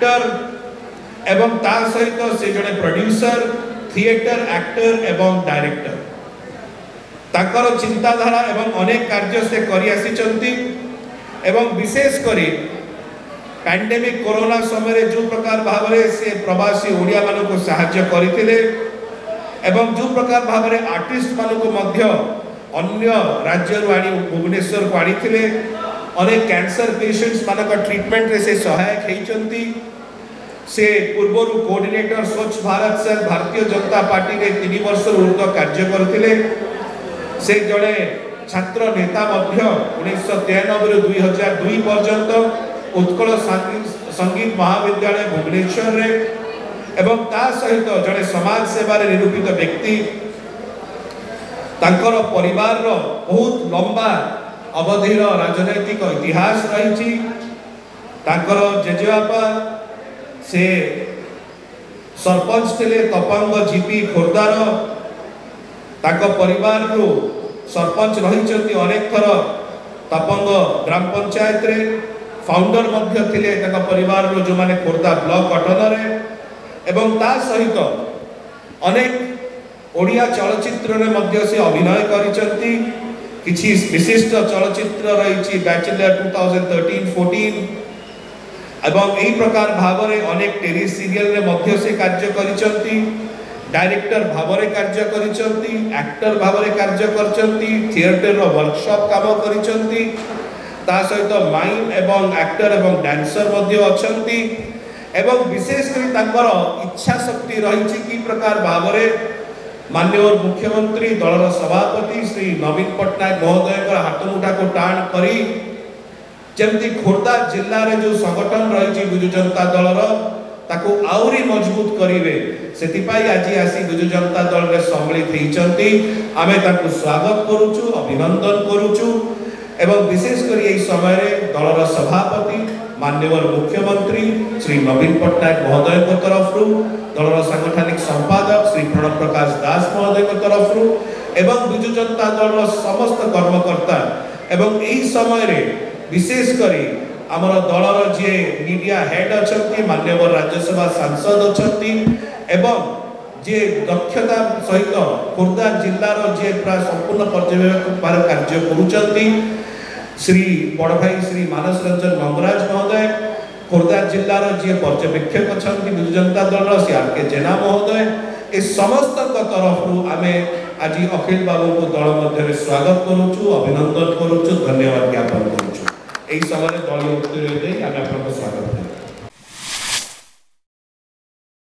actor एवं ता सहित से जड़े प्रोड्यूसर थिएटर एक्टर एवं डायरेक्टर ताकर चिंताधारा एवं अनेक कार्य से करि आसिचंती एवं विशेष करी पैंडेमिक कोरोना समय जो प्रकार भाव से प्रवासी ओडिया मान को साहाय्य करथिले एवं जो प्रकार भाव आर्टिस्ट मान को मध्य अन्य राज्य आनी भुवनेश्वर को आनी अनेक कैंसर पेशेंट्स मान ट्रीटमेंट रे से सहायक होती से पूर्वर कोऑर्डिनेटर स्वच्छ भारत से भारतीय जनता पार्टी ने 3 वर्ष ऊर्ध्व कार्य करथिले से जड़े छात्र नेता मध्य 1993 ରୁ 2002 पर्यंत उत्कल संगीत महाविद्यालय भुवनेश्वर रे एवं ता सहित जड़े समाज सेवा निरूपित व्यक्ति तांकर परिवार रो बहुत लंबा अवधिर राजनैतिक इतिहास रही तांकर जेजेबापा से सरपंच थे तपंग जीपी खोर्धार तांको परिवार रो सरपंच रही अनेक थर तपंग ग्राम पंचायत रे फाउंडर मध्य थिले तांको परिवार रो जो माने खोर्धा ब्लॉक गठन रे एवं ता सहित अनेक ओडिया चलचित्र रे मध्य से अभिनय करिसंती किछि विशिष्ट चलचित्र रही बैचलर 2013-14 एवं यही प्रकार भाव रे अनेक टेली सीरियल रे मध्य से कार्य करिसंती डायरेक्टर भाव रे कार्य करिसंती एक्टर भाव रे कार्य करचंती थिएटर रो वर्कशॉप काम करिसंती ता सहित माइम एवं एक्टर एवं डांसर मध्य अछंती एवं विशेष करी तांकर इच्छा शक्ति रही कि प्रकार भाव रे माननीय मुख्यमंत्री दलर सभापति श्री नवीन पट्टनायक महोदय हाथ मुठा को टाण करी जमती खोर्धा जिल्ला रे जो संगठन रही विजु जनता दलर ताको आउरी मजबूत करिवे सेतिपाई आज आसी विजु जनता दल रे सम्मिलित होइचंती आमे ताको स्वागत करूछु अभिनंदन करूछु एवं विशेष करी एई समय रे दलर सभापति माननीय मुख्यमंत्री श्री नवीन पट्टनायक महोदय को तरफ रु दलर सांगठनिक संपादक श्री प्रणव प्रकाश दास महोदय को तरफ रु एवं विजु जनता दल समस्त कर्मकर्ता एवं एई समय रे विशेष करी आमर दलर जे मीडिया हेड अछंती माननीय राज्यसभा सांसद अछंती एवं जे दक्षता सहित खोर्धा जिल्लार जे प्राय संपूर्ण पर्यवेक्षण कार्य करुचंती श्री बड़ भाई श्री मानस रंजन मंगराज महोदय खोर्धा जिल्लार जे पर्यवेक्षक अछंती विजु जनता दल से आर के जेना महोदय ए समस्त तरफ आमे आज अखिल बाबू को दल मध्य स्वागत करूछु अभिनंदन करूछु धन्यवाद ज्ञापन करूछु एई समय दलीय उत्तर स्वागत